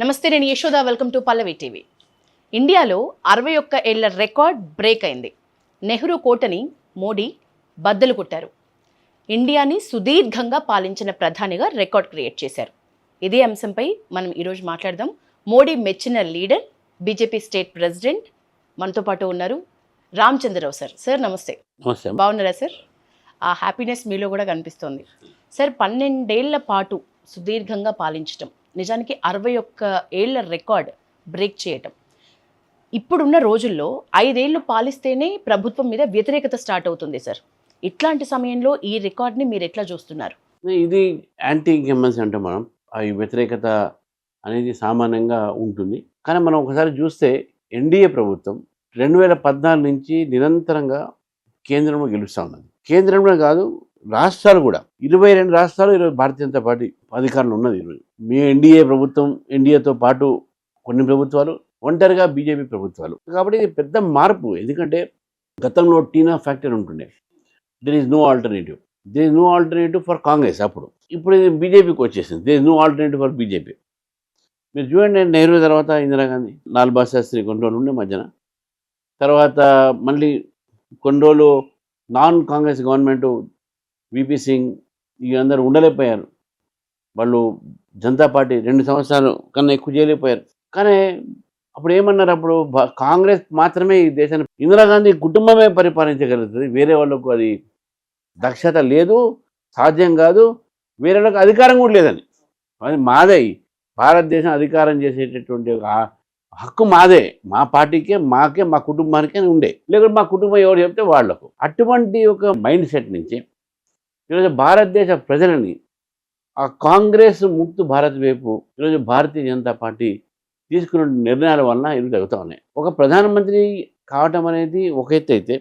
నమస్తే, నేను Yashoda. Welcome to Pallavi TV. ఇండియాలో 61 ఏళ్ల రికార్డ్ బ్రేక్ అయింది. నెహ్రూ కోటని మోడీ బద్దలు కొట్టారు. ఇండియాని సుదీర్ఘంగా పాలించిన ప్రధానిగా రికార్డ్ క్రియేట్ చేశారు. ఇదే అంశంపై మనం ఈరోజు మాట్లాడదాం. మోడీ మెచ్చిన లీడర్, బీజేపీ స్టేట్ ప్రెసిడెంట్ మనతో పాటు ఉన్నారు, రామచంద్రరావు సార్. సార్ నమస్తే. నమస్తే. బాగున్నారా సార్? ఆ హ్యాపీనెస్ మీలో కూడా కనిపిస్తోంది. సార్, 12 ఏళ్ల పాటు సుదీర్ఘంగా పాలించటం, నిజానికి 61 ఏళ్ల రికార్డ్ బ్రేక్ చేయటం. ఇప్పుడున్న రోజుల్లో 5 ఏళ్ళు పాలిస్తేనే ప్రభుత్వం మీద వ్యతిరేకత స్టార్ట్ అవుతుంది సార్. ఇట్లాంటి సమయంలో ఈ రికార్డ్ని మీరు ఎట్లా చూస్తున్నారు? ఇది యాంటీ ఇంకంబెన్సీ అంటే మనం ఈ వ్యతిరేకత అనేది సామాన్యంగా ఉంటుంది. కానీ మనం ఒకసారి చూస్తే ఎన్డీఏ ప్రభుత్వం 2014 నుంచి నిరంతరంగా కేంద్రంలో గెలుస్తూ ఉన్నది. కేంద్రంలో కాదు, రాష్ట్రాలు కూడా 22 రాష్ట్రాలు ఈరోజు భారతీయ జనతా పార్టీ అధికారంలో ఉన్నది. ఈరోజు మీ ఎన్డీఏ ప్రభుత్వం, ఎన్డీఏతో పాటు కొన్ని ప్రభుత్వాలు, ఒంటరిగా బీజేపీ ప్రభుత్వాలు. కాబట్టి ఇది పెద్ద మార్పు. ఎందుకంటే గతంలో టీనా ఫ్యాక్టరీ ఉంటుండే, there is no alternative. There is no alternative for Congress. ఇప్పుడు ఇది బీజేపీకి వచ్చేసింది. There is no alternative for BJP. మీరు చూడండి, నెహ్రూ తర్వాత ఇందిరాగాంధీ, లాల్ బహదూర్ శాస్త్రి కొన్ని రోజులు ఉండే మధ్యన. తర్వాత మళ్ళీ కొన్ని రోజులు non Congress government, VP Singh, అందరూ ఉండలేకపోయారు. వాళ్ళు జనతా పార్టీ 2 సంవత్సరాలు కన్నా ఎక్కువ చేయలేకపోయారు. కానీ అప్పుడు ఏమన్నారు, అప్పుడు కాంగ్రెస్ మాత్రమే ఈ దేశాన్ని, ఇందిరాగాంధీ కుటుంబమే పరిపాలించగలుగుతుంది, వేరే వాళ్ళకు అది దక్షత లేదు, సాధ్యం కాదు, వేరే వాళ్ళకి అధికారం కూడా లేదని. అది మాదే, భారతదేశం అధికారం చేసేటటువంటి ఒక హక్కు మాదే, మా పార్టీకే, మాకే, మా కుటుంబానికే ఉండే. లేకుంటే మా కుటుంబం ఎవరు చెప్తే వాళ్లకు. అటువంటి ఒక మైండ్ సెట్ నుంచి ఈరోజు భారతదేశ ప్రజలని ఆ కాంగ్రెస్ ముక్తు భారత్ వైపు ఈరోజు భారతీయ జనతా పార్టీ తీసుకున్న నిర్ణయాల వలన ఈరోజు జరుగుతూ ఉన్నాయి. ఒక ప్రధానమంత్రి కావటం అనేది ఒక ఎత్తు అయితే,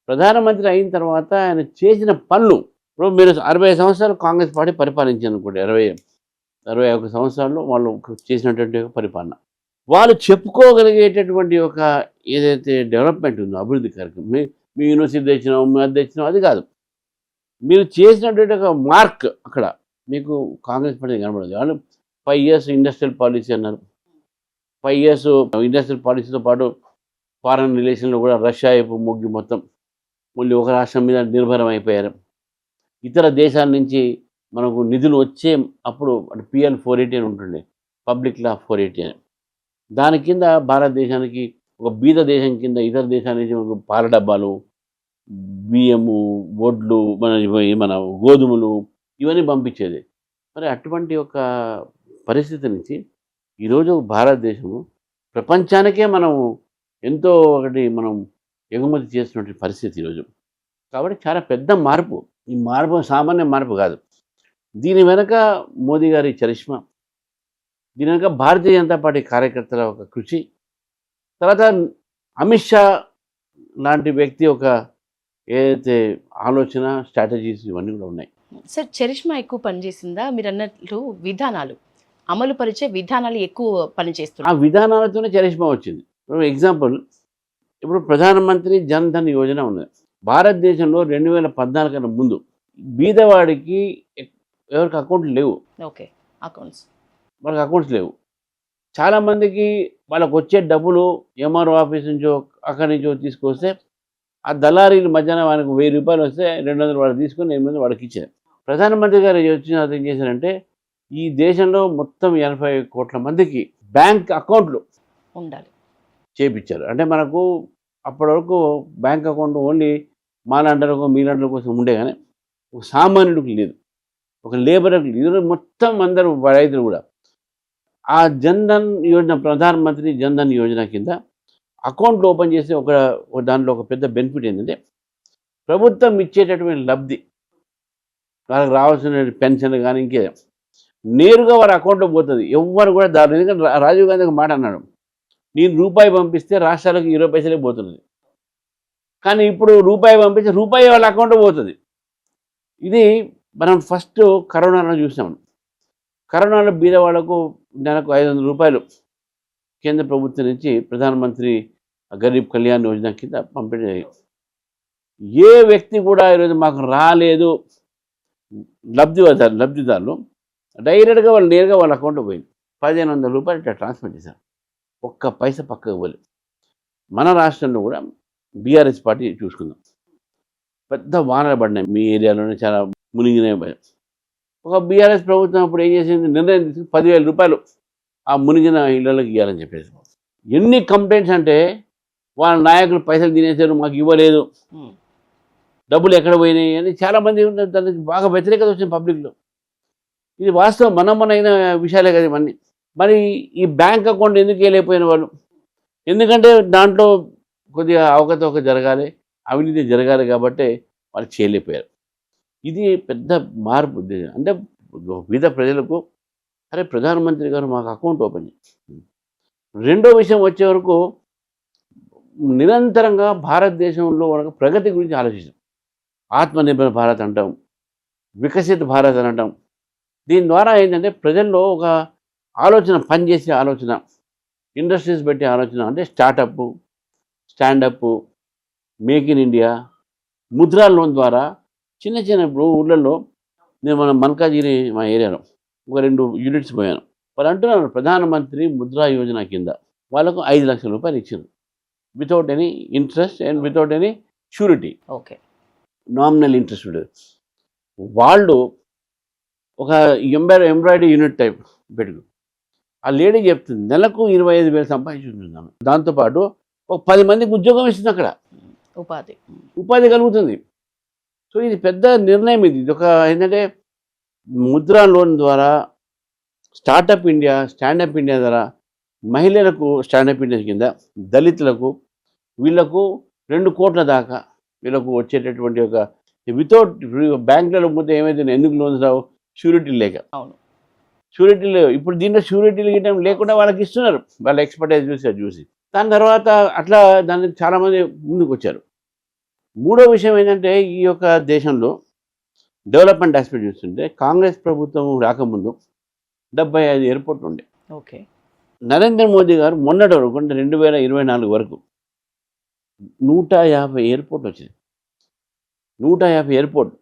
ప్రధానమంత్రి అయిన తర్వాత ఆయన చేసిన పనులు, ఇప్పుడు మీరు 60 సంవత్సరాలు కాంగ్రెస్ పార్టీ పరిపాలించారు అనుకోండి, 61 సంవత్సరాల్లో వాళ్ళు చేసినటువంటి ఒక పరిపాలన, వాళ్ళు చెప్పుకోగలిగేటటువంటి ఒక ఏదైతే డెవలప్మెంట్ ఉందో, అభివృద్ధి కార్యక్రమం, మీ యూనివర్సిటీ తెచ్చినాం, మీ అది తెచ్చినాం, అది కాదు. మీరు చేసినటువంటి ఒక మార్క్ అక్కడ మీకు కాంగ్రెస్ పార్టీ కనబడదు. వాళ్ళు 5 years ఇండస్ట్రియల్ పాలసీ అన్నారు. 5 years ఇండస్ట్రియల్ పాలసీతో పాటు ఫారెన్ రిలేషన్లో కూడా రష్యా వైపు మొగ్గి మొత్తం మళ్ళీ ఒక రాష్ట్రం మీద నిర్భరం అయిపోయారు. ఇతర దేశాల నుంచి మనకు నిధులు వచ్చే అప్పుడు PL 480 అని ఉంటుండే, పబ్లిక్ లా 480 అని. దాని కింద భారతదేశానికి ఒక బీద దేశం కింద ఇతర దేశాల నుంచి మనకు పాల డబ్బాలు, బియ్యము, వడ్లు, మన గోధుమలు ఇవన్నీ పంపించేది. మరి అటువంటి ఒక పరిస్థితి నుంచి ఈరోజు భారతదేశము ప్రపంచానికే మనం ఎంతో మనం ఎగుమతి చేస్తున్న పరిస్థితి ఈరోజు. కాబట్టి చాలా పెద్ద మార్పు. ఈ మార్పు సామాన్య మార్పు కాదు. దీని వెనక మోదీ గారి చరిష్మా, దీని వెనక భారతీయ జనతా పార్టీ కార్యకర్తల ఒక కృషి, తర్వాత అమిత్ షా లాంటి వ్యక్తి ఒక ఏదైతే ఆలోచన, స్ట్రాటజీస్ ఇవన్నీ కూడా ఉన్నాయి. సార్, చరిష్మా ఎక్కువ పనిచేసిందా? మీరు అన్నట్లు విధానాలు, అమలు పరిచే విధానాలు ఎక్కువ పనిచేస్తున్నాయి. ఆ విధానాలతోనే చరిష్మా వచ్చింది. ఎగ్జాంపుల్, ఇప్పుడు ప్రధానమంత్రి జన్ ధన్ యోజన ఉన్నది. భారతదేశంలో 2014 కన్నా ముందు బీదవాడికి ఎవరికి అకౌంట్లు లేవు. ఓకే, అకౌంట్స్, వాళ్ళకి అకౌంట్స్ లేవు. చాలామందికి వాళ్ళకు వచ్చే డబ్బులు ఎంఆర్ఓ ఆఫీస్ నుంచో అక్కడి నుంచో తీసుకొస్తే ఆ దళారీల మధ్యాహ్నం ఆయనకు 1000 రూపాయలు వస్తే 200 వాడు తీసుకొని 800 వాడికి ఇచ్చారు. ప్రధానమంత్రి గారు వచ్చిన ఏం చేశారంటే, ఈ దేశంలో మొత్తం 80 కోట్ల మందికి బ్యాంక్ అకౌంట్లు ఉండాలి చేపించారు. అంటే మనకు అప్పటి వరకు బ్యాంక్ అకౌంట్ ఓన్లీ మాలాంటలకు, మీలాంటల కోసం ఉండే, కానీ ఒక సామాన్యుడికి లేదు, ఒక లేబర్కి లేదు. మొత్తం అందరూ రైతులు కూడా ఆ జన్ధన్ యోజన, ప్రధానమంత్రి జన్ధన్ యోజన కింద అకౌంట్లు ఓపెన్ చేసి దాంట్లో ఒక పెద్ద బెనిఫిట్ ఏంటంటే, ప్రభుత్వం ఇచ్చేటటువంటి లబ్ధి, వాళ్ళకి రావాల్సిన పెన్షన్లు కానీ ఇంకే నేరుగా వారి అకౌంట్లో పోతుంది. ఎవ్వరు కూడా దాని, ఎందుకంటే రాజీవ్ గాంధీ ఒక మాట అన్నాడు, నేను రూపాయి పంపిస్తే రాష్ట్రాలకు 20 పైసలే పోతున్నది, కానీ ఇప్పుడు రూపాయి పంపిస్తే రూపాయి వాళ్ళ అకౌంట్లో పోతుంది. ఇది మనం ఫస్ట్ కరోనాలో చూసాం. కరోనాలో బీద వాళ్లకు నెలకు 500 రూపాయలు కేంద్ర ప్రభుత్వం నుంచి ప్రధానమంత్రి గరీబ్ కళ్యాణ్ యోజన కింద పంపిణీ. ఏ వ్యక్తి కూడా ఈరోజు మాకు రాలేదు, లబ్ధిదారులు డైరెక్ట్గా వాళ్ళు నేరుగా వాళ్ళ అకౌంట్లో పోయింది. 1500 రూపాయలు ఇట్లా ట్రాన్స్ఫర్ చేశారు. ఒక్క పైసా పక్కకు ఇవ్వలేదు. మన రాష్ట్రంలో కూడా బీఆర్ఎస్ పార్టీ చూసుకుందాం, పెద్ద వానలు పడినాయి మీ ఏరియాలోనే, చాలా మునిగినాయి. ఒక బీఆర్ఎస్ ప్రభుత్వం అప్పుడు ఏం చేసింది, నిర్ణయం తీసుకుని 10,000 రూపాయలు ఆ మునిగిన ఇళ్లలోకి ఇవ్వాలని చెప్పేసి. ఎన్ని కంప్లైంట్స్ అంటే వాళ్ళ నాయకులు పైసలు తినేసారు, మాకు ఇవ్వలేదు, డబ్బులు ఎక్కడ పోయినాయి అని చాలామంది దానికి బాగా వ్యతిరేకత వచ్చింది పబ్లిక్లో. ఇది వాస్తవం, మనమైన విషయాలే కదా ఇవన్నీ. మరి ఈ బ్యాంక్ అకౌంట్ ఎందుకు వేయలేకపోయిన వాళ్ళు? ఎందుకంటే దాంట్లో కొద్దిగా అవకతవక జరగాలి, అవినీతి జరగాలి కాబట్టి వాళ్ళు చేయలేకపోయారు. ఇది పెద్ద మార్పు. అంటే వివిధ ప్రజలకు అరే ప్రధానమంత్రి గారు మాకు అకౌంట్ ఓపెన్ చేయండి. రెండో విషయం వచ్చే వరకు నిరంతరంగా భారతదేశంలో మనకు ప్రగతి గురించి ఆలోచిస్తాం. ఆత్మనిర్భర్ భారత్ అంటాం, వికసిత్ భారత్ అని అంటాం. దీని ద్వారా ఏంటంటే ప్రజల్లో ఒక ఆలోచన, పనిచేసే ఆలోచన, ఇండస్ట్రీస్ పెట్టే ఆలోచన, అంటే startup, standup, make in India, Mudra loan ద్వారా చిన్న చిన్న ఊళ్ళల్లో, నేను మన మల్కాజిగిరి మా ఏరియాలో ఒక 2 యూనిట్స్ పోయాను. వాళ్ళు అంటున్నారు ప్రధానమంత్రి ముద్రా యోజన కింద వాళ్ళకు 5 లక్షల రూపాయలు ఇచ్చారు, without any interest and without any surety. Okay, nominal interest ఉండేది. వాళ్ళు ఒక ఎంబ్రాయిడరీ యూనిట్ టైప్ పెట్టుకు, ఆ లేడీ చెప్తుంది నెలకు 25,000 సంపాదించుకుంటున్నాను, దాంతోపాటు ఒక 10 మందికి ఉద్యోగం ఇస్తుంది, అక్కడ ఉపాధి కలుగుతుంది. సో ఇది పెద్ద నిర్ణయం. ఇది ఒక ఏంటంటే ముద్రా లోన్ ద్వారా స్టార్టప్ ఇండియా, స్టాండప్ ఇండియా ద్వారా మహిళలకు స్టాండప్ ఇండియా కింద, దళితులకు, వీళ్ళకు 2 కోట్ల దాకా వీళ్ళకు వచ్చేటటువంటి ఒక వితౌట్ బ్యాంకులలో పోతే ఏమైతే ఎందుకు లోన్స్ రావు, షూరిటీ లేక. అవును, షూరిటీ లేవు. ఇప్పుడు దీంట్లో షూరిటీలు గిట్టడం లేకుండా వాళ్ళకి ఇస్తున్నారు, వాళ్ళ ఎక్స్పర్టైజ్ చూసి. దాని తర్వాత అట్లా దానికి చాలామంది ముందుకు వచ్చారు. మూడో విషయం ఏంటంటే ఈ యొక్క దేశంలో డెవలప్మెంట్ ఆస్పెక్ట్ చూస్తుంటే కాంగ్రెస్ ప్రభుత్వం రాకముందు 75 ఎయిర్పోర్ట్లు ఉండే. ఓకే, నరేంద్ర మోదీ గారు మొన్నటి వరకు అంటే 2024 వరకు 150 ఎయిర్పోర్ట్లు వచ్చినాయి. 150 ఎయిర్పోర్ట్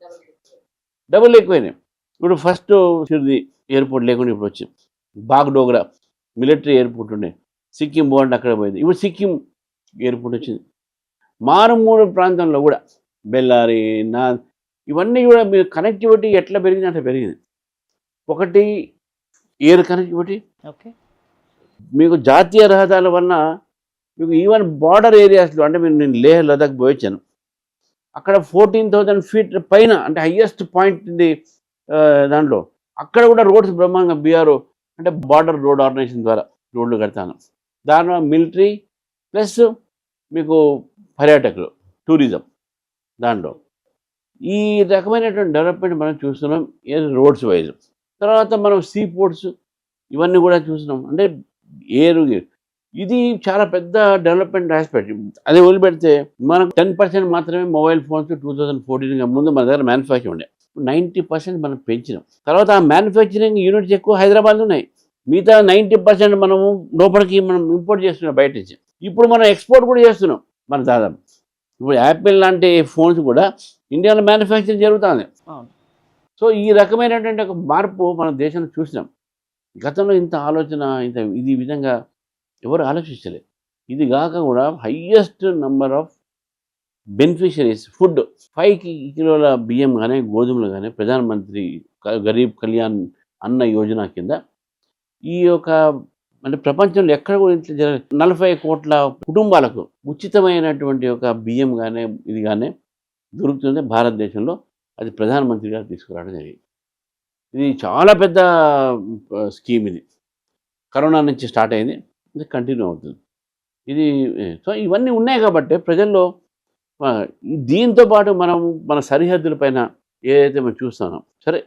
డబుల్ ఎక్కువైనాయి. ఇప్పుడు ఫస్ట్ షిర్ది ఎయిర్పోర్ట్ లేకుండా ఇప్పుడు వచ్చింది. బాగ్డోగ్రా మిలిటరీ ఎయిర్పోర్ట్ ఉండే, సిక్కిం బాగుంటే అక్కడ పోయింది, ఇప్పుడు సిక్కిం ఎయిర్పోర్ట్ వచ్చింది. మారుమూల ప్రాంతంలో కూడా బెల్లారి, ఇవన్నీ కూడా మీరు కనెక్టివిటీ ఎట్లా పెరిగింది అంటే పెరిగింది. ఒకటి ఎయిర్ కనెక్టివిటీ, ఓకే, మీకు జాతీయ రహదారుల వలన మీకు ఈవెన్ బార్డర్ ఏరియాస్లో, అంటే నేను లేహ్ లదాఖ్ పోయొచ్చాను, అక్కడ 14,000 ఫీట్ పైన, అంటే హయ్యెస్ట్ పాయింట్ ఇది దాంట్లో, అక్కడ కూడా రోడ్స్ బ్రహ్మాండంగా బీఆర్ఓ అంటే బార్డర్ రోడ్ ఆర్గనైజేషన్ ద్వారా రోడ్లు కడతాను. దానిలో మిలిటరీ ప్లస్ మీకు పర్యాటకులు, టూరిజం, దాంట్లో ఈ రకమైనటువంటి డెవలప్మెంట్ మనం చూస్తున్నాం రోడ్స్ వైజ్. తర్వాత మనం సీ పోర్ట్స్ ఇవన్నీ కూడా చూస్తున్నాం. అంటే ఏరు, ఇది చాలా పెద్ద డెవలప్మెంట్ ఆస్పెక్ట్. అదే వదిలిపెడితే మనకు 10% మాత్రమే మొబైల్ ఫోన్స్ 2014 ముందు మన దగ్గర మ్యానుఫ్యాక్చరింగ్ ఉండే. 90% మనం పెంచినాం. తర్వాత ఆ మ్యానుఫ్యాక్చరింగ్ యూనిట్స్ ఎక్కువ హైదరాబాద్లో ఉన్నాయి. మిగతా 90% మనము లోపలికి మనం ఇంపోర్ట్ చేస్తున్నాం బయట నుంచి. ఇప్పుడు మనం ఎక్స్పోర్ట్ కూడా చేస్తున్నాం. మన దాదాపు ఇప్పుడు యాపిల్ లాంటి ఫోన్స్ కూడా ఇండియాలో మ్యానుఫ్యాక్చరింగ్ జరుగుతుంది. సో ఈ రకమైనటువంటి ఒక మార్పు మన దేశంలో చూసినాం. గతంలో ఇంత ఆలోచన, ఇది విధంగా ఎవరు ఆలోచించలేదు. ఇది కాక కూడా highest number of beneficiaries food, 5 కిలోల బియ్యం కానీ గోధుమలు కానీ ప్రధానమంత్రి గరీబ్ కళ్యాణ్ అన్న యోజన కింద ఈ యొక్క అంటే ప్రపంచంలో ఎక్కడ కూడా 40 కోట్ల కుటుంబాలకు ఉచితమైనటువంటి ఒక బియ్యం కానీ ఇది కానీ దొరుకుతుంది భారతదేశంలో. అది ప్రధానమంత్రి గారు తీసుకురావడం జరిగింది. ఇది చాలా పెద్ద స్కీమ్. ఇది కరోనా నుంచి స్టార్ట్ అయింది, ఇది కంటిన్యూ అవుతుంది. ఇది సో ఇవన్నీ ఉన్నాయి కాబట్టి ప్రజల్లో దీంతో పాటు మనం మన సరిహద్దుల పైన ఏదైతే మనం చూస్తున్నాం, సరే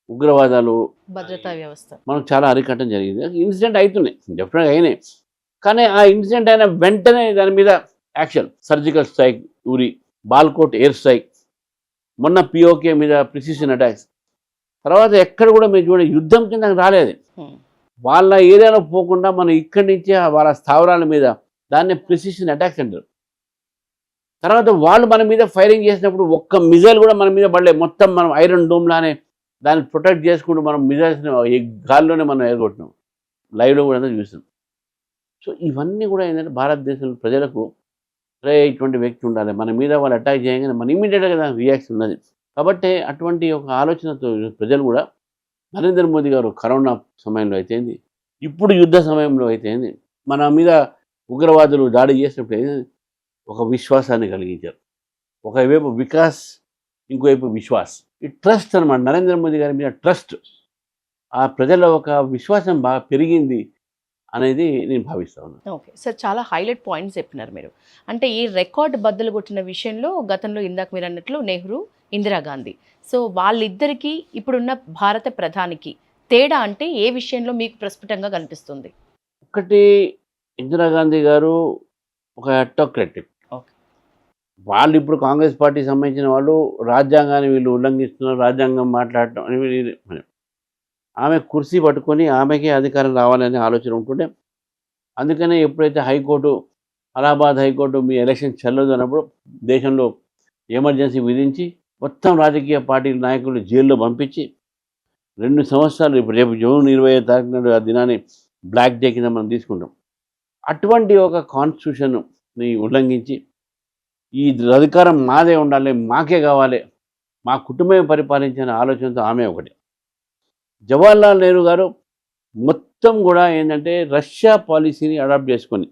ఉగ్రవాదాలు, భద్రతా వ్యవస్థ మనకు చాలా అరికట్టడం జరిగింది. ఇన్సిడెంట్ అవుతున్నాయి, డెఫినెట్గా అయినాయి. కానీ ఆ ఇన్సిడెంట్ అయిన వెంటనే దాని మీద యాక్షన్, సర్జికల్ స్ట్రైక్ ఊరి, బాల్కోట్ ఎయిర్ స్ట్రైక్, మొన్న పిఓకే మీద ప్రిసిషన్ అటాక్స్. తర్వాత ఎక్కడ కూడా మీరు చూడండి యుద్ధం కింద రాలేదు. వాళ్ళ ఏరియాలో పోకుండా మనం ఇక్కడి నుంచి వాళ్ళ స్థావరాల మీద దాన్ని ప్రిసిషన్ అటాక్స్ అంటారు. తర్వాత వాళ్ళు మన మీద ఫైరింగ్ చేసినప్పుడు ఒక్క మిజైల్ కూడా మన మీద పడలేదు. మొత్తం మనం ఐరన్ డోమ్ లానే దాన్ని ప్రొటెక్ట్ చేసుకుంటూ మనం మిజైల్స్ని గాల్లోనే మనం ఎగరగొట్టినాం. లైవ్లో కూడా అంతా చూస్తాం. సో ఇవన్నీ కూడా ఏంటంటే భారతదేశంలో ప్రజలకు ఇటువంటి వ్యక్తి ఉండాలి, మన మీద వాళ్ళు అటాక్ చేయగానే మన ఇమీడియట్గా దానికి రియాక్షన్ ఉన్నది. కాబట్టి అటువంటి ఒక ఆలోచనతో ప్రజలు కూడా నరేంద్ర మోదీ గారు కరోనా సమయంలో అయితేంది, ఇప్పుడు యుద్ధ సమయంలో అయితేంది, మన మీద ఉగ్రవాదులు దాడి చేసినప్పుడు అయితేంది, ఒక విశ్వాసాన్ని కలిగించారు. ఒకవైపు వికాస్, ఇంకోవైపు విశ్వాస్. ఈ ట్రస్ట్ అనమాట, నరేంద్ర మోదీ గారి మీద ట్రస్ట్, ఆ ప్రజల ఒక విశ్వాసం బాగా పెరిగింది అనేది నేను భావిస్తా ఉన్నాను. ఓకే సార్, చాలా హైలైట్ పాయింట్స్ చెప్పినారు మీరు. అంటే ఈ రికార్డ్ బద్దలు కొట్టిన విషయంలో గతంలో ఇందాక మీరు అన్నట్లు నెహ్రూ, ఇందిరాగాంధీ, సో వాళ్ళిద్దరికీ ఇప్పుడున్న భారత ప్రధానికి తేడా అంటే ఏ విషయంలో మీకు ప్రస్ఫుటంగా కనిపిస్తుంది? ఒకటి, ఇందిరాగాంధీ గారు ఒక అటోక్రటిక్. ఓకే. వాళ్ళు ఇప్పుడు కాంగ్రెస్ పార్టీకి సంబంధించిన వాళ్ళు రాజ్యాంగాన్ని వీళ్ళు ఉల్లంఘిస్తున్నారు, రాజ్యాంగం మాట్లాడటం అని ఆమె కుర్చీ పట్టుకొని ఆమెకే అధికారం రావాలనే ఆలోచన ఉంటుండే. అందుకనే ఎప్పుడైతే హైకోర్టు, అలహాబాద్ హైకోర్టు మీ ఎలక్షన్ చెల్లదు అన్నప్పుడు దేశంలో ఎమర్జెన్సీ విధించి మొత్తం రాజకీయ పార్టీల నాయకులు జైల్లో పంపించి 2 సంవత్సరాలు, ఇప్పుడు రేపు జూన్ 25వ తారీఖు నాడు ఆ దినాన్ని బ్లాక్ డే కింద మనం తీసుకుంటాం. అటువంటి ఒక కాన్స్టిట్యూషన్ని ఉల్లంఘించి ఈ అధికారం మాదే ఉండాలి, మాకే కావాలి, మా కుటుంబమే పరిపాలించిన ఆలోచనతో ఆమె ఒకటి. జవహర్లాల్ నెహ్రూ గారు మొత్తం కూడా ఏంటంటే రష్యా పాలసీని అడాప్ట్ చేసుకొని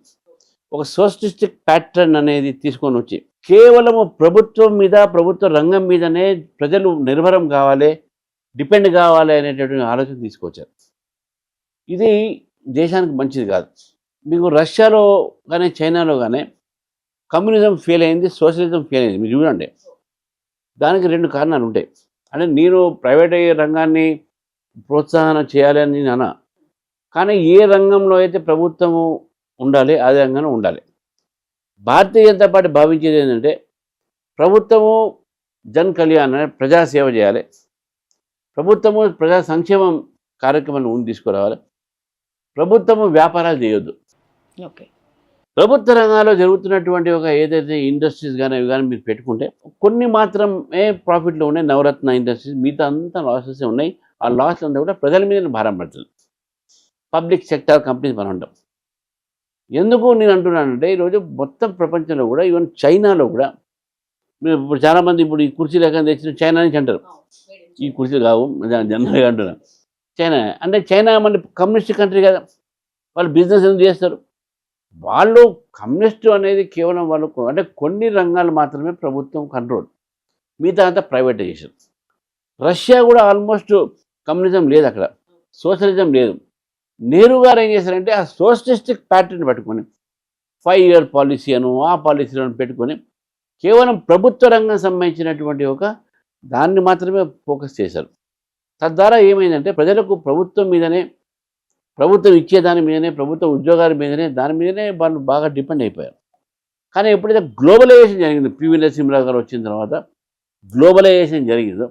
ఒక సోషలిస్టిక్ ప్యాటర్న్ అనేది తీసుకొని వచ్చి కేవలము ప్రభుత్వం మీద, ప్రభుత్వ రంగం మీదనే ప్రజలు నిర్భరం కావాలి, డిపెండ్ కావాలి అనేటటువంటి ఆలోచన తీసుకొచ్చారు. ఇది దేశానికి మంచిది కాదు. మీకు రష్యాలో కానీ చైనాలో కానీ కమ్యూనిజం ఫెయిల్ అయింది, సోషలిజం ఫెయిల్ అయింది. మీరు చూడండి, దానికి 2 కారణాలు ఉంటాయి. అంటే నేను ప్రైవేట్ రంగాన్ని ప్రోత్సాహన చేయాలని నేను అన్నా, కానీ ఏ రంగంలో అయితే ప్రభుత్వము ఉండాలి అదే రంగంలో ఉండాలి. భారతీయ జనతా పార్టీ భావించేది ఏంటంటే ప్రభుత్వము జన్ కళ్యాణ్ ప్రజాసేవ చేయాలి, ప్రభుత్వము ప్రజా సంక్షేమం కార్యక్రమాలను ముందు తీసుకురావాలి, ప్రభుత్వము వ్యాపారాలు చేయొద్దు. ఓకే. ప్రభుత్వ రంగాల్లో జరుగుతున్నటువంటి ఒక ఏదైతే ఇండస్ట్రీస్ కానీ అవి కానీ మీరు పెట్టుకుంటే కొన్ని మాత్రమే ప్రాఫిట్లో ఉన్నాయి, నవరత్న ఇండస్ట్రీస్, మిగతా అంతా లాసెస్ ఉన్నాయి. ఆ లాస్ అంతా కూడా ప్రజల మీద భారం పడుతుంది. పబ్లిక్ సెక్టార్ కంపెనీస్ మనం అంటాం. ఎందుకు నేను అంటున్నానంటే ఈరోజు మొత్తం ప్రపంచంలో కూడా, ఈవెన్ చైనాలో కూడా, మీరు ఇప్పుడు చాలామంది ఇప్పుడు ఈ కుర్చీలు ఎక్కడ తెచ్చిన చైనా నుంచి అంటారు. ఈ కుర్చీలు కావు, జనరల్గా అంటున్నాను. చైనా అంటే చైనా మన కమ్యూనిస్ట్ కంట్రీ కదా, వాళ్ళు బిజినెస్ ఎందుకు చేస్తారు? వాళ్ళు కమ్యూనిస్టు అనేది కేవలం వాళ్ళకు అంటే కొన్ని రంగాలు మాత్రమే ప్రభుత్వం కంట్రోల్, మిగతా అంతా ప్రైవేటైజేషన్. రష్యా కూడా ఆల్మోస్ట్ కమ్యూనిజం లేదు, అక్కడ సోషలిజం లేదు. నెహ్రూ గారు ఏం చేశారంటే ఆ సోషలిస్టిక్ ప్యాటర్న్ పెట్టుకొని 5 ఇయర్ పాలసీ అను ఆ పాలసీలను పెట్టుకొని కేవలం ప్రభుత్వ రంగం సంబంధించినటువంటి ఒక దాన్ని మాత్రమే ఫోకస్ చేశారు. తద్వారా ఏమైందంటే ప్రజలకు ప్రభుత్వం మీదనే, ప్రభుత్వం ఇచ్చేదాని మీదనే, ప్రభుత్వ ఉద్యోగాల మీదనే, దాని మీదనే వాళ్ళు బాగా డిపెండ్ అయిపోయారు. కానీ ఎప్పుడైతే గ్లోబలైజేషన్ జరిగింది, పివి నరసింహరావు గారు వచ్చిన తర్వాత గ్లోబలైజేషన్ జరిగిందో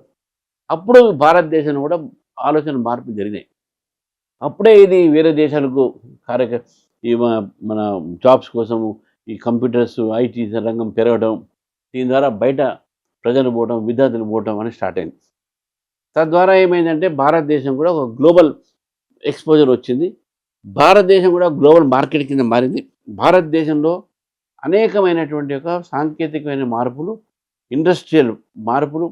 అప్పుడు భారతదేశంలో కూడా ఆలోచన మార్పు జరిగినాయి. అప్పుడే ఇది వేరే దేశాలకు ఈ మన జాబ్స్ కోసము ఈ కంప్యూటర్స్, ఐటీ రంగం పెరగడం, దీని ద్వారా బయట ప్రజలు పోవడం, విద్యార్థులు పోవడం అని స్టార్ట్ అయింది. తద్వారా ఏమైందంటే భారతదేశం కూడా ఒక గ్లోబల్ ఎక్స్పోజర్ వచ్చింది. భారతదేశం కూడా గ్లోబల్ మార్కెట్ కింద మారింది. భారతదేశంలో అనేకమైనటువంటి ఒక సాంకేతికమైన మార్పులు, ఇండస్ట్రియల్ మార్పులు,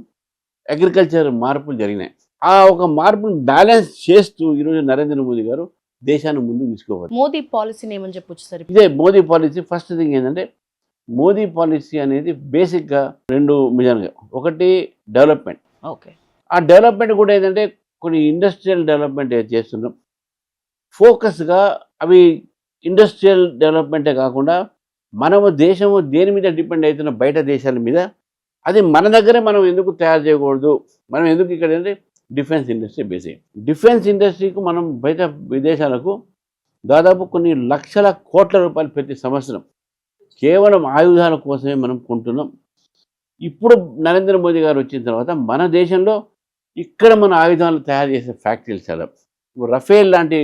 అగ్రికల్చర్ మార్పులు జరిగినాయి. ఆ ఒక మార్పును బ్యాలెన్స్ చేస్తూ ఈరోజు నరేంద్ర మోదీ గారు దేశాన్ని ముందుకు తీసుకోవాలి. మోదీ పాలసీని ఏమని చెప్పొచ్చు సార్? ఇదే మోదీ పాలసీ. ఫస్ట్ థింగ్ ఏంటంటే మోదీ పాలసీ అనేది బేసిక్గా 2 మిజన్గా. ఒకటి డెవలప్మెంట్. ఓకే. ఆ డెవలప్మెంట్ కూడా ఏంటంటే కొన్ని ఇండస్ట్రియల్ డెవలప్మెంట్ చేస్తున్నాం. ఫోకస్గా అవి ఇండస్ట్రియల్ డెవలప్మెంటే కాకుండా మనము దేశము దేని మీద డిపెండ్ అవుతున్న బయట దేశాల మీద, అది మన దగ్గరే మనం ఎందుకు తయారు చేయకూడదు, మనం ఎందుకు ఇక్కడ అంటే డిఫెన్స్ ఇండస్ట్రీ బేసిక్. డిఫెన్స్ ఇండస్ట్రీకి మనం బయట విదేశాలకు దాదాపు కొన్ని లక్షల కోట్ల రూపాయలు ప్రతి సంవత్సరం కేవలం ఆయుధాల కోసమే మనం కొంటున్నాం. ఇప్పుడు నరేంద్ర మోదీ గారు వచ్చిన తర్వాత మన దేశంలో ఇక్కడ మన ఆయుధాలు తయారు చేసే ఫ్యాక్టరీలు చాలా, రఫేల్ లాంటి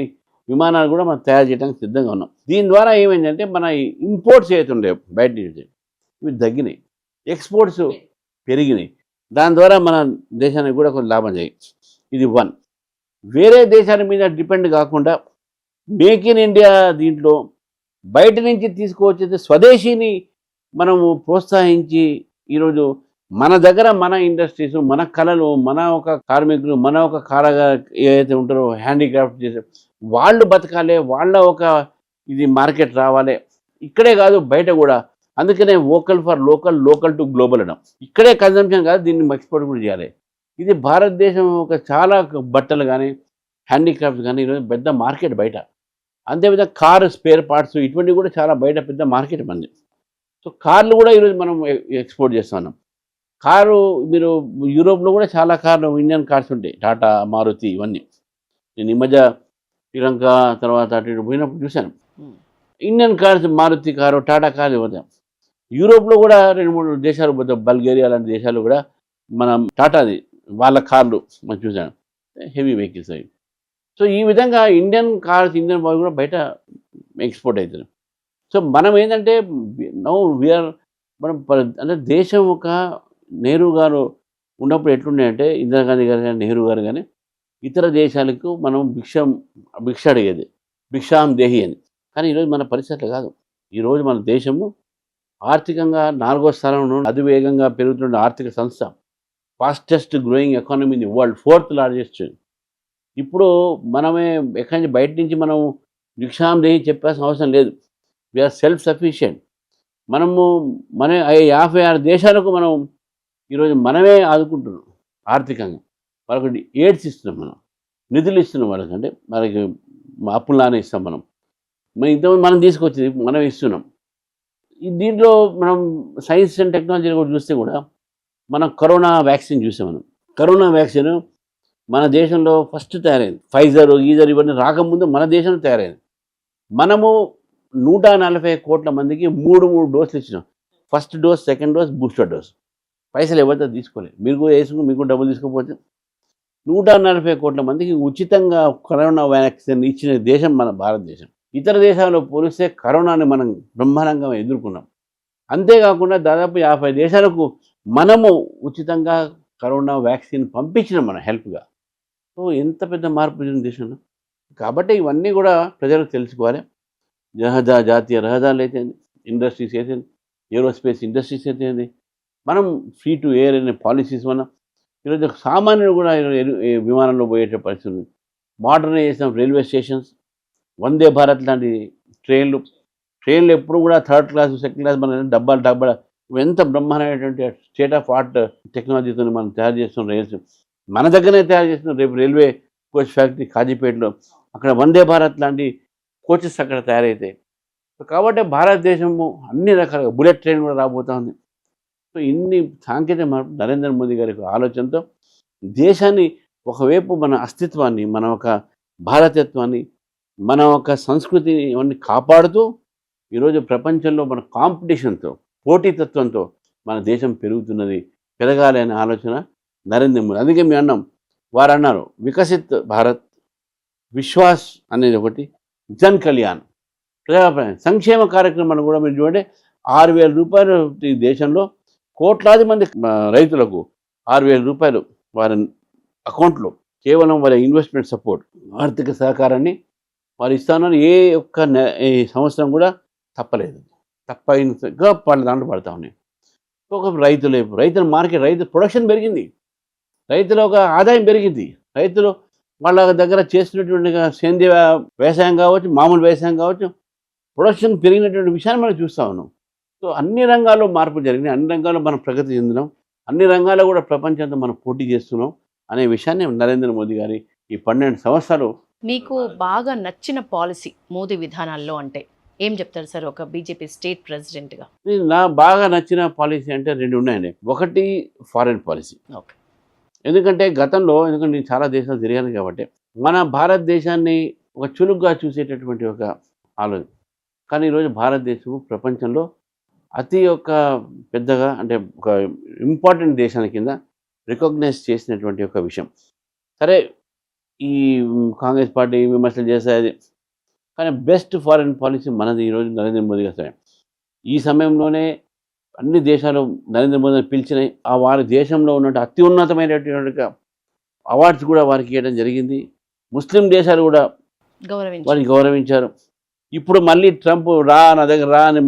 విమానాలు కూడా మనం తయారు చేయడానికి సిద్ధంగా ఉన్నాం. దీని ద్వారా ఏమైందంటే మన ఇంపోర్ట్స్ అవుతుండే బయట నుంచి ఇవి తగ్గినాయి, ఎక్స్పోర్ట్స్ పెరిగినాయి. దాని ద్వారా మన దేశానికి కూడా కొంచెం లాభం చేయొచ్చు. ఇది 1. వేరే దేశాల మీద డిపెండ్ కాకుండా మేక్ ఇన్ ఇండియా దీంట్లో బయట నుంచి తీసుకువచ్చేది స్వదేశీని మనము ప్రోత్సహించి ఈరోజు మన దగ్గర మన ఇండస్ట్రీస్, మన కళలు, మన ఒక కార్మికులు, మన ఒక ఏదైతే ఉంటారో హ్యాండీక్రాఫ్ట్ చేసే వాళ్ళు బతకాలి, వాళ్ళ ఒక ఇది మార్కెట్ రావాలి. ఇక్కడే కాదు బయట కూడా. అందుకనే vocal for local, local to global అనడం. ఇక్కడే కన్జంప్షన్ కాదు, దీన్ని ఎక్స్పోర్ట్ కూడా చేయాలి. ఇది భారతదేశం ఒక చాలా బట్టలు కానీ హ్యాండీక్రాఫ్ట్స్ కానీ ఈరోజు పెద్ద మార్కెట్ బయట. అంతేవిధంగా కారు స్పేర్ పార్ట్స్ ఇటువంటివి కూడా చాలా బయట పెద్ద మార్కెట్ మంది. సో కార్లు కూడా ఈరోజు మనం ఎక్స్పోర్ట్ చేస్తున్నాం. కారు మీరు యూరోప్లో కూడా చాలా కార్లు ఇండియన్ కార్స్ ఉంటాయి, టాటా, మారుతి ఇవన్నీ. నేను ఈ మధ్య శ్రీలంక తర్వాత అటు ఇటు పోయినప్పుడు చూశాను. Indian cars, Maruti car, Tata car పోతాం. యూరోప్లో కూడా 2-3 దేశాలు పోతాం, బల్గేరియా లాంటి దేశాలు కూడా మనం టాటాది వాళ్ళ కార్లు మనం చూసాను, హెవీ వెహికల్స్ అవి. సో ఈ విధంగా ఇండియన్ కార్స్, ఇండియన్ బాయ్ కూడా బయట ఎక్స్పోర్ట్ అవుతుంది. సో మనం ఏంటంటే నౌ వీఆర్ మనం అంటే దేశం ఒక నెహ్రూ గారు ఉన్నప్పుడు ఎట్లున్నాయంటే ఇందిరాగాంధీ గారు కానీ నెహ్రూ గారు కానీ ఇతర దేశాలకు మనం భిక్ష అడిగేది, భిక్షాం దేహి అని. కానీ ఈరోజు మన పరిస్థితులు కాదు. ఈరోజు మన దేశము ఆర్థికంగా 4వ స్థానంలో అతివేగంగా పెరుగుతున్న ఆర్థిక సంస్థ, fastest growing economy in the world, 4th largest. ఇప్పుడు మనమే ఎక్కడి నుంచి బయట నుంచి మనం భిక్షాం దేహి చెప్పాల్సిన అవసరం లేదు. We are self sufficient. మనము మన 56 దేశాలకు మనం ఈరోజు మనమే ఆదుకుంటున్నాం ఆర్థికంగా. వాళ్ళకి ఎయిడ్స్ ఇస్తున్నాం, మనం నిధులు ఇస్తున్నాం వాళ్ళకి. అంటే మనకి అప్పులానే ఇస్తాం మనం ఇంతమంది మనం తీసుకొచ్చింది మనం ఇస్తున్నాం. దీంట్లో మనం సైన్స్ అండ్ టెక్నాలజీ కూడా చూస్తే కూడా మనం కరోనా వ్యాక్సిన్ చూసాం. మనం కరోనా వ్యాక్సిన్ మన దేశంలో ఫస్ట్ తయారైంది. ఫైజర్, గీజర్ ఇవన్నీ రాకముందు మన దేశంలో తయారైంది. మనము 140 కోట్ల మందికి 3 డోసులు ఇచ్చినాం. First dose, second dose, booster dose. పైసలు ఎవరితో తీసుకోలేదు. మీరు కూడా వేసుకుని మీకు డబ్బులు తీసుకోకపోతే 140 కోట్ల మందికి ఉచితంగా కరోనా వ్యాక్సిన్ ఇచ్చిన దేశం మన భారతదేశం. ఇతర దేశాల్లో పోలిస్తే కరోనాని మనం బ్రహ్మాండంగా ఎదుర్కొన్నాం. అంతేకాకుండా దాదాపు 50 దేశాలకు మనము ఉచితంగా కరోనా వ్యాక్సిన్ పంపించినాం మన హెల్ప్గా. సో ఎంత పెద్ద మార్పు జరిగిన దేశంలో. కాబట్టి ఇవన్నీ కూడా ప్రజలకు తెలుసుకోవాలి. జాతీయ రహదారులు అయితే, ఇండస్ట్రీస్ అయితే, ఏరోస్పేస్ ఇండస్ట్రీస్ అయితే, మనం ఫ్రీ టు ఎయిర్ అనే పాలసీస్ వల్ల ఈరోజు సామాన్యుడు కూడా విమానంలో పోయేట పరిస్థితి ఉంది. Modernisation railway stations, Vande Bharat లాంటి ట్రైన్లు ఎప్పుడు కూడా 3rd క్లాస్, 2nd క్లాస్ మన డబ్బాలు ఎంత బ్రహ్మాండమైనటువంటి స్టేట్ ఆఫ్ ఆర్ట్ టెక్నాలజీతో మనం తయారు చేస్తున్న రైల్స్ మన దగ్గరనే తయారు చేస్తున్నాం. రేపు రైల్వే కోచ్ ఫ్యాక్టరీ కాజీపేటలో, అక్కడ వందే భారత్ లాంటి కోచెస్ అక్కడ తయారైతాయి. కాబట్టి భారతదేశము అన్ని రకాలుగా బుల్లెట్ ట్రైన్ కూడా రాబోతూ ఉంది. సో ఇన్ని సాంకేతిక మార్పు నరేంద్ర మోదీ గారి ఆలోచనతో దేశాన్ని ఒకవైపు మన అస్తిత్వాన్ని, మన ఒక భారతత్వాన్ని, మన ఒక సంస్కృతిని ఇవన్నీ కాపాడుతూ ఈరోజు ప్రపంచంలో మన కాంపిటీషన్తో, పోటీతత్వంతో మన దేశం పెరగాలి అనే ఆలోచన నరేంద్ర మోదీ. అందుకే మేము అన్నాం, వారు అన్నారు వికసిత్ భారత్, విశ్వాస్ అనేది ఒకటి, జన్ కళ్యాణ్, ప్రజాప్రయాణం, సంక్షేమ కార్యక్రమాలు కూడా మీరు చూడండి. 6,000 రూపాయలు ఈ దేశంలో కోట్లాది మంది రైతులకు 6,000 రూపాయలు వారి అకౌంట్లో కేవలం వారి ఇన్వెస్ట్మెంట్ సపోర్ట్, ఆర్థిక సహకారాన్ని వారు ఇస్తున్నారు. ఏ ఒక్క ఈ సంవత్సరం కూడా తప్పలేదు. తప్పగా వాళ్ళ దాంట్లో పడతా ఉన్నాయి. ఒక రైతుల మార్కెట్, రైతు ప్రొడక్షన్ పెరిగింది, రైతుల ఒక ఆదాయం పెరిగింది. రైతులు వాళ్ళ దగ్గర చేస్తున్నటువంటి సేంద్రీయ వ్యవసాయం కావచ్చు, మామూలు వ్యవసాయం కావచ్చు, ప్రొడక్షన్ పెరిగినటువంటి విషయాన్ని మనం చూస్తూ ఉన్నాం. సో అన్ని రంగాల్లో మార్పు జరిగినాయి, అన్ని రంగాల్లో మనం ప్రగతి చెందినాం, అన్ని రంగాల్లో కూడా ప్రపంచంతో మనం పోటీ చేస్తున్నాం అనే విషయాన్ని నరేంద్ర మోదీ గారి ఈ 12 సంవత్సరాలు. మీకు బాగా నచ్చిన పాలసీ మోదీ విధానాల్లో అంటే ఏం చెప్తారు సార్, ఒక బీజేపీ స్టేట్ ప్రెసిడెంట్గా? నా బాగా నచ్చిన పాలసీ అంటే 2 ఉన్నాయండి. ఒకటి ఫారెన్ పాలసీ. ఓకే. ఎందుకంటే నేను చాలా దేశాలు తిరిగాను కాబట్టి మన భారతదేశాన్ని ఒక చురుగ్గా చూసేటటువంటి ఒక ఆలోచన. కానీ ఈరోజు భారతదేశం ప్రపంచంలో అతి పెద్దగా అంటే ఒక ఇంపార్టెంట్ దేశాల కింద రికగ్నైజ్ చేసినటువంటి ఒక విషయం. సరే, ఈ కాంగ్రెస్ పార్టీ విమర్శలు చేసేది, కానీ బెస్ట్ ఫారెన్ పాలసీ మనది ఈరోజు నరేంద్ర మోదీ గారి. ఈ సమయంలోనే అన్ని దేశాలు నరేంద్ర మోదీని పిలిచినాయి. వారి దేశంలో ఉన్నట్టు అత్యున్నతమైనటువంటి అవార్డ్స్ కూడా వారికి ఇవ్వడం జరిగింది. ముస్లిం దేశాలు కూడా గౌరవించి వారిని గౌరవించారు. ఇప్పుడు మళ్ళీ ట్రంప్ రా నా దగ్గర రా అని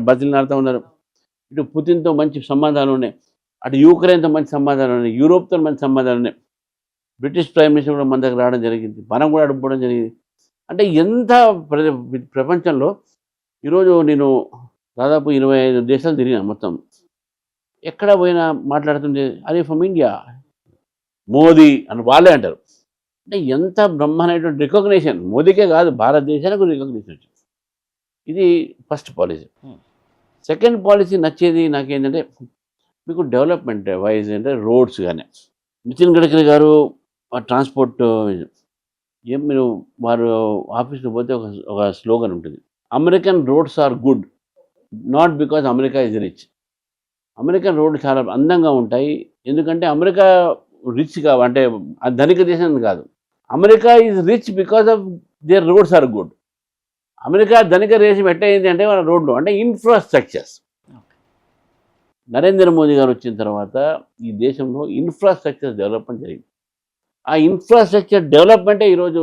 బతిలాడుతూ ఉన్నారు. ఇటు పుతిన్తో మంచి సంబంధాలు ఉన్నాయి, అటు యూక్రెయిన్తో మంచి సంబంధాలు ఉన్నాయి, యూరోప్తో మంచి సంబంధాలు ఉన్నాయి. బ్రిటిష్ ప్రైమ్ మినిస్టర్ కూడా మన దగ్గర రావడం జరిగింది, మనం కూడా అడుగుకోవడం జరిగింది. అంటే ఎంత ప్రపంచంలో ఈరోజు నేను దాదాపు 25 దేశాలు తిరిగాను మొత్తం. ఎక్కడ పోయినా మాట్లాడుతుంటే అదే ఫ్రమ్ ఇండియా మోదీ అని వాళ్ళే అంటారు. అంటే ఎంత బ్రహ్మాండమైనటువంటి రికగ్నిషన్, మోదీకే కాదు భారతదేశానికి రికగ్నిషన్ వచ్చింది. ఇది ఫస్ట్ పాలసీ. సెకండ్ పాలసీ నచ్చేది నాకేంటంటే మీకు డెవలప్మెంట్ వైజ్ అంటే రోడ్స్ కానీ నితిన్ గడ్కరీ గారు ట్రాన్స్పోర్ట్ ఏం మీరు వారు ఆఫీస్లో పోతే ఒక స్లోగన్ ఉంటుంది, American roads are good not because America is rich. American రోడ్లు చాలా అందంగా ఉంటాయి, ఎందుకంటే అమెరికా రిచ్ కావు అంటే ధనిక దేశం కాదు, America is rich because of their roads are good. America ధనిక దేశం ఎట్టయింది అంటే వాళ్ళ రోడ్లు అంటే ఇన్ఫ్రాస్ట్రక్చర్స్. నరేంద్ర మోదీ గారు వచ్చిన తర్వాత ఈ దేశంలో ఇన్ఫ్రాస్ట్రక్చర్ డెవలప్మెంట్ జరిగింది. ఆ ఇన్ఫ్రాస్ట్రక్చర్ డెవలప్మెంటే ఈరోజు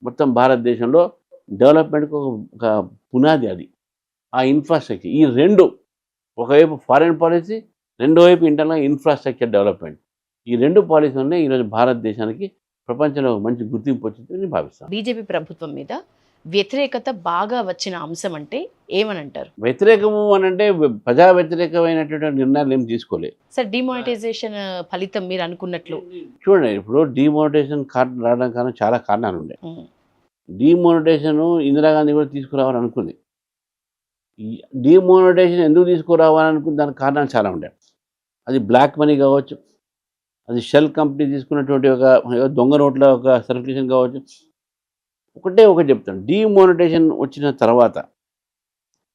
మొత్తం భారతదేశంలో డెవలప్మెంట్కి ఒక పునాది అది. ఆ ఇన్ఫ్రాస్ట్రక్చర్ ఈ రెండు, ఒకవైపు ఫారిన్ పాలసీ, రెండో వైపు ఇంటర్నల్ ఇన్ఫ్రాస్ట్రక్చర్ డెవలప్మెంట్, ఈ రెండు పాలసీ వల్లే ఈరోజు భారతదేశానికి ప్రపంచంలో మంచి గుర్తింపు వచ్చిందని నేను భావిస్తాను. బీజేపీ ప్రభుత్వం మీద వ్యతిరేకత బాగా వచ్చిన అంశం అంటే ఏమని అంటారు? వ్యతిరేకము అని అంటే ప్రజా వ్యతిరేకమైనటువంటి నిర్ణయాలు ఏం తీసుకోలేదు సార్. డిమానిటైజేషన్ ఫలితం మీరు అనుకున్నట్లు చూడండి, ఇప్పుడు డిమానిటైజేషన్ రావడం కారణం చాలా కారణాలు ఉండే. డిమానిటైజేషన్ ఇందిరాగాంధీ కూడా తీసుకురావాలని అనుకుంది. డిమానిటైజేషన్ ఎందుకు తీసుకురావాలనుకుంది దానికి కారణాలు చాలా ఉండే. అది బ్లాక్ మనీ కావచ్చు, అది షెల్ కంపెనీ తీసుకున్నటువంటి ఒక దొంగ నోట్ల ఒక సర్క్యులేషన్ కావచ్చు. ఒకటి చెప్తాను, డిమానిటైజేషన్ వచ్చిన తర్వాత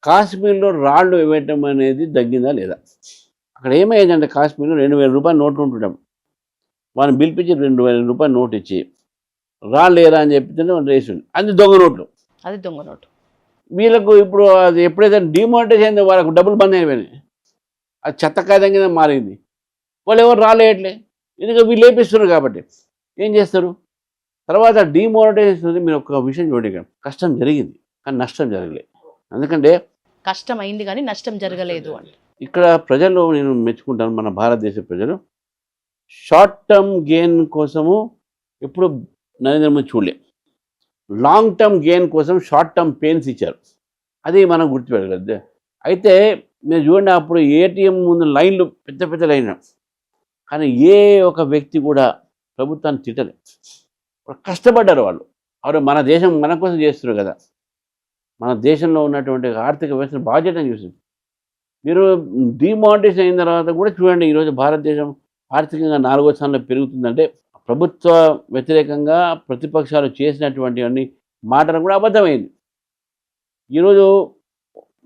కాశ్మీర్లో రాళ్ళు ఇవ్వటం అనేది తగ్గిందా లేదా? అక్కడ ఏమైందంటే కాశ్మీర్లో 2,000 రూపాయల నోట్లు ఉంటుంటాం, వాళ్ళని పిలిపించి 2,000 రూపాయల నోటు ఇచ్చి రాళ్ళు లేరా అని చెప్తే రేసి అది దొంగ నోట్లు. అది దొంగ నోటు. వీళ్ళకు ఇప్పుడు అది ఎప్పుడైతే డిమానిటైజ్ అయిందో వాళ్ళకు డబ్బులు బంద్ అయిపోయినాయి, అది చెత్త కాగితం కింద మారింది. వాళ్ళు ఎవరు రాలేయట్లే, ఎందుకంటే వీళ్ళు లేపిస్తున్నారు కాబట్టి. ఏం చేస్తారు? తర్వాత డిమానిటైజేషన్ మీరు ఒక విషయం చూడండి, కష్టం జరిగింది కానీ నష్టం జరగలేదు. ఎందుకంటే కష్టం అయింది కానీ నష్టం జరగలేదు అంటే ఇక్కడ ప్రజలు నేను మెచ్చుకుంటాను, మన భారతదేశ ప్రజలు షార్ట్ టర్మ్ గెయిన్ కోసము ఎప్పుడు నరేంద్ర మోదీ చూడలే, లాంగ్ టర్మ్ గెయిన్ కోసం షార్ట్ టర్మ్ పెయిన్స్ ఇచ్చారు. అది మనం గుర్తుపెట్టలేదు. అయితే మీరు చూడండి, అప్పుడు ఏటీఎం ముందు లైన్లు పెద్ద పెద్ద లైన్, కానీ ఏ ఒక వ్యక్తి కూడా ప్రభుత్వాన్ని తిట్టలే. కష్టపడ్డారు వాళ్ళు. మన దేశం మన కోసం చేస్తున్నారు కదా, మన దేశంలో ఉన్నటువంటి ఆర్థిక వ్యవస్థను బాధ్యతను చూసి మీరు డిమానిటైజేషన్ అయిన తర్వాత కూడా చూడండి, ఈరోజు భారతదేశం ఆర్థికంగా 4వ స్థానంలో పెరుగుతుందంటే ప్రభుత్వ వ్యతిరేకంగా ప్రతిపక్షాలు చేసినటువంటి అన్ని మాటలు కూడా అబద్ధమైంది. ఈరోజు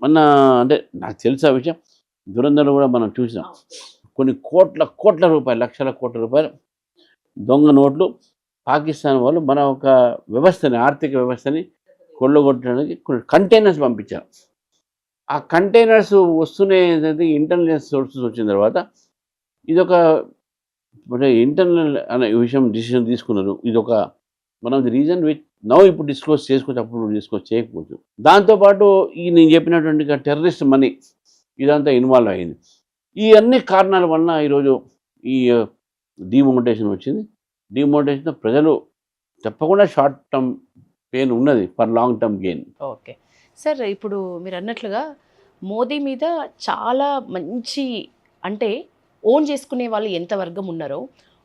అంటే నాకు తెలుసు ఆ విషయం, దురంధరం కూడా మనం చూసినాం. కొన్ని కోట్ల రూపాయలు, లక్షల కోట్ల రూపాయలు దొంగ నోట్లు పాకిస్తాన్ వాళ్ళు మన ఒక వ్యవస్థని, ఆర్థిక వ్యవస్థని కొల్లగొట్టడానికి కంటైనర్స్ పంపించారు. ఆ కంటైనర్స్ వస్తూనే ఇంటెలిజెన్స్ సోర్సెస్ వచ్చిన తర్వాత ఇదొక ఇంటర్నల్ అనే విషయం డిసిషన్ తీసుకున్నారు. ఇదొక మనం ది రీజన్ విచ్ నౌ ఇప్పుడు డిస్క్లోజ్ చేసుకోవచ్చు, అప్పుడు డిస్క్లోజ్ చేయకపోవచ్చు. దాంతోపాటు ఈ నేను చెప్పినటువంటి టెర్రరిస్ట్ మనీ ఇదంతా ఇన్వాల్వ్ అయింది. ఈ అన్ని కారణాల వలన ఈరోజు ఈ డిమానిటైజేషన్ వచ్చింది. డిమానిటైజేషన్ ప్రజలు తప్పకుండా షార్ట్ టర్మ్ పెయిన్ ఉన్నది for long term gain. Okay sir, ఇప్పుడు మీరు అన్నట్లుగా మోదీ మీద చాలా మంచి అంటే ఓన్ చేసుకునే వాళ్ళు ఎంత వర్గం ఉన్నారో,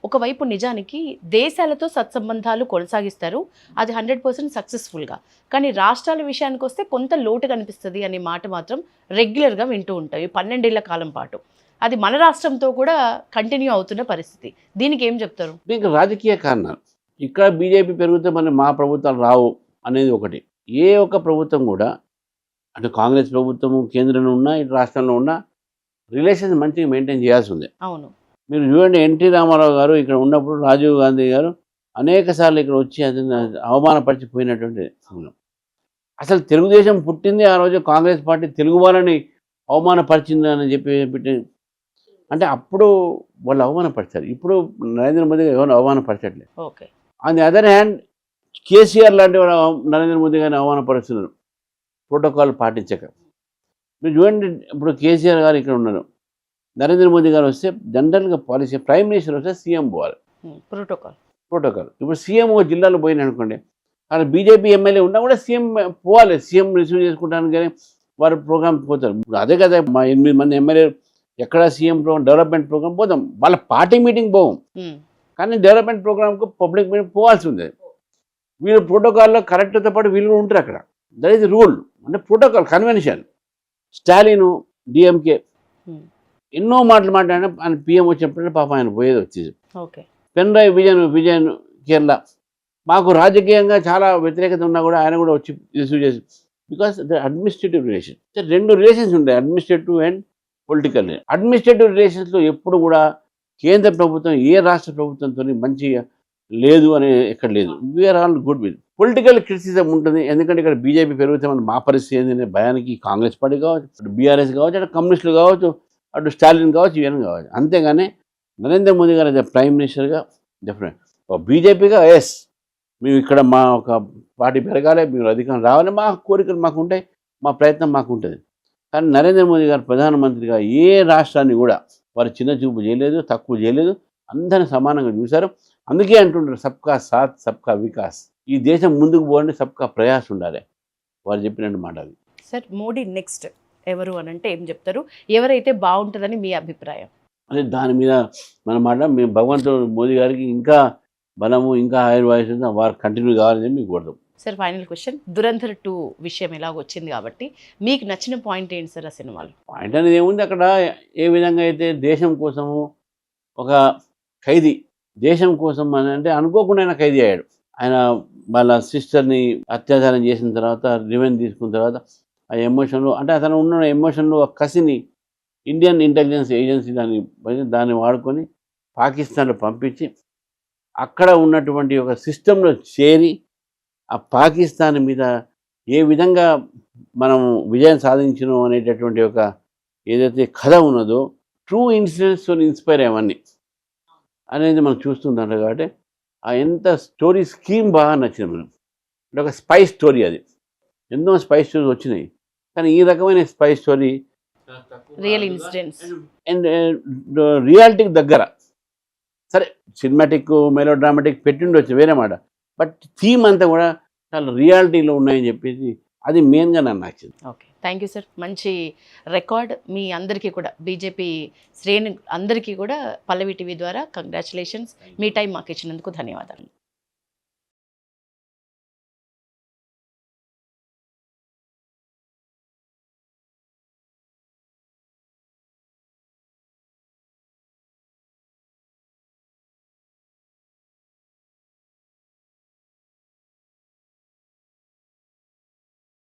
ఒకవైపు నిజానికి దేశాలతో సత్సంబంధాలు కొనసాగిస్తారు, అది 100% సక్సెస్ఫుల్గా. కానీ రాష్ట్రాల విషయానికి వస్తే కొంత లోటు కనిపిస్తుంది అనే మాట మాత్రం రెగ్యులర్గా వింటూ ఉంటాయి 12 ఏళ్ల కాలం పాటు. అది మన రాష్ట్రంతో కూడా కంటిన్యూ అవుతున్న పరిస్థితి. దీనికి ఏం చెప్తారు? దీనికి రాజకీయ కారణాలు. ఇక్కడ బీజేపీ పెరిగితే మన మా ప్రభుత్వాలు రావు అనేది ఒకటి. ఏ ఒక్క ప్రభుత్వం కూడా అటు కాంగ్రెస్ ప్రభుత్వము కేంద్రంలో ఉన్నా ఇటు రాష్ట్రంలో ఉన్నా రిలేషన్స్ మంచిగా మెయింటైన్ చేయాల్సి ఉంది. అవును, మీరు చూడండి, ఎన్టీ రామారావు గారు ఇక్కడ ఉన్నప్పుడు రాజీవ్ గాంధీ గారు అనేక సార్లు ఇక్కడ వచ్చి అతను అవమానపరిచిపోయినటువంటి సమయం. అసలు తెలుగుదేశం పుట్టింది ఆ రోజు కాంగ్రెస్ పార్టీ తెలుగు వాళ్ళని అవమానపరిచింది అని చెప్పి అంటే అప్పుడు వాళ్ళు అవమానపరిచారు. ఇప్పుడు నరేంద్ర మోదీ గారు ఎవరు అవమానపరచట్లేదు. Okay. On the other hand KCR లాంటి వాడు నరేంద్ర మోదీ గారిని అవమానపరుస్తున్నారు ప్రోటోకాల్ పాటించక. మీరు చూడండి, ఇప్పుడు కేసీఆర్ గారు ఇక్కడ ఉన్నారు, నరేంద్ర మోదీ గారు వస్తే జనరల్గా పాలసీ ప్రైమ్ మినిస్టర్ వస్తే సీఎం పోవాలి, ప్రోటోకాల్. ఇప్పుడు సీఎం ఒక జిల్లాలో పోయిన అనుకోండి, అక్కడ బీజేపీ ఎమ్మెల్యే ఉన్నా కూడా సీఎం పోవాలి, సీఎం రిసీవ్ చేసుకుంటాను కానీ వారు ప్రోగ్రామ్ పోతారు. ఇప్పుడు అదే కదా మా 8 మంది ఎమ్మెల్యే ఎక్కడ సీఎం ప్రోగ్రామ్ డెవలప్మెంట్ ప్రోగ్రామ్ పోతాం, వాళ్ళ పార్టీ మీటింగ్ పోవం, కానీ డెవలప్మెంట్ ప్రోగ్రామ్కు పబ్లిక్ మీటింగ్ పోవాల్సి ఉంది. వీళ్ళు ప్రోటోకాల్లో కరెక్ట్తో పాటు వీళ్ళు ఉంటారు అక్కడ. దట్ ఈస్ రూల్, అంటే ప్రోటోకాల్ కన్వెన్షన్. స్టాలిన్ డిఎంకే ఎన్నో మాటలు మాట్లాడినా ఆయన పిఎం వచ్చినప్పుడు పాపం ఆయన పోయేది వచ్చేది. పెన్రాయ్ విజయన్ కేరళ, మాకు రాజకీయంగా చాలా వ్యతిరేకత ఉన్నా కూడా ఆయన కూడా వచ్చి రిసీవ్ చేసి, because the administrative relation. 2 relations ఉంటాయి, అడ్మినిస్ట్రేటివ్ అండ్ పొలిటికల్. అడ్మినిస్ట్రేటివ్ రిలేషన్స్లో ఎప్పుడు కూడా కేంద్ర ప్రభుత్వం ఏ రాష్ట్ర ప్రభుత్వంతో మంచిగా లేదు అని ఎక్కడ లేదు. We are all good with. Political criticism ఉంటుంది, ఎందుకంటే ఇక్కడ బీజేపీ పెరుగుతామని మా పరిస్థితి ఏంటనే భయానికి కాంగ్రెస్ పార్టీ కావచ్చు, అటు బీఆర్ఎస్ కావచ్చు, అటు కమ్యూనిస్టులు కావచ్చు, అటు స్టాలిన్ కావచ్చు, ఇవన్నీ కావచ్చు. అంతేగాని నరేంద్ర మోదీ గారు యాజ్ ప్రైమ్ మినిస్టర్గా డెఫినెట్, బీజేపీగా ఎస్ మేము ఇక్కడ మా ఒక పార్టీ పెరగాలి, మీరు అధికారం రావాలి, మా కోరికలు మాకు ఉంటాయి, మా ప్రయత్నం మాకు ఉంటుంది. కానీ నరేంద్ర మోదీ గారు ప్రధానమంత్రిగా ఏ రాష్ట్రాన్ని కూడా వారు చిన్న చూపు చేయలేదు, తక్కువ చేయలేదు, అందరిని సమానంగా చూశారు. అందుకే అంటుంటారు సబ్కా సాత్ సబ్కా వికాస్. ఈ దేశం ముందుకు పోవాలంటే సబ్కా ప్రయాస్ ఉండాలి, వారు చెప్పినట్టు మాట అది. సార్, మోడీ నెక్స్ట్ ఎవరు అని అంటే ఏం చెప్తారు? ఎవరైతే బాగుంటుందని మీ అభిప్రాయం? అంటే దాని మీద మన మాట, మేము భగవంతుడు మోదీ గారికి ఇంకా బలము, ఇంకా ఆయుర్వాయుషం వారు కంటిన్యూ కావాలని మీకు కోరుతాం. సార్, ఫైనల్ క్వశ్చన్, దురంధర్ 2 విషయం ఎలాగ వచ్చింది కాబట్టి మీకు నచ్చిన పాయింట్ ఏంటి సార్ ఆ సినిమాలో? పాయింట్ అనేది ఏముంది, అక్కడ ఏ విధంగా అయితే దేశం కోసము ఒక ఖైదీ, దేశం కోసం అని అంటే అనుకోకుండా ఆయన ఖైదీ అయ్యాడు. ఆయన వాళ్ళ సిస్టర్ని అత్యాచారం చేసిన తర్వాత రివెంజ్ తీసుకున్న తర్వాత ఆ ఎమోషన్లో, అంటే అతను ఉన్న ఎమోషన్లో ఆ కసిని ఇండియన్ ఇంటెలిజెన్స్ ఏజెన్సీ దాన్ని వాడుకొని పాకిస్తాన్లో పంపించి అక్కడ ఉన్నటువంటి ఒక సిస్టంలో చేరి ఆ పాకిస్తాన్ మీద ఏ విధంగా మనం విజయం సాధించినాం అనేటటువంటి ఒక ఏదైతే కథ ఉన్నదో, ట్రూ ఇన్సిడెంట్స్తో ఇన్స్పైర్ అయ్యామని అనేది మనం చూస్తుందంట. కాబట్టి ఆ ఎంత స్టోరీ స్కీమ్ బాగా నచ్చింది మనం. అంటే ఒక స్పై స్టోరీ, అది ఎన్నో స్పై స్టోరీస్ వచ్చినాయి, కానీ ఈ రకమైన spy story real incidents and రియాలిటీకి దగ్గర. సరే, సినిమాటిక్ మెలో డ్రామాటిక్ పెట్టిండొచ్చు వేరే మాట, బట్ థీమ్ అంతా కూడా చాలా రియాలిటీలో ఉన్నాయని చెప్పేసి అది మెయిన్గా నాకు నచ్చింది. Okay, thank you sir. మంచి రికార్డ్ మీ అందరికీ కూడా, బీజేపీ శ్రేణి అందరికీ కూడా పల్లవి టీవీ ద్వారా కంగ్రాచులేషన్స్. మీ టైం మాకు ఇచ్చినందుకు ధన్యవాదాలు.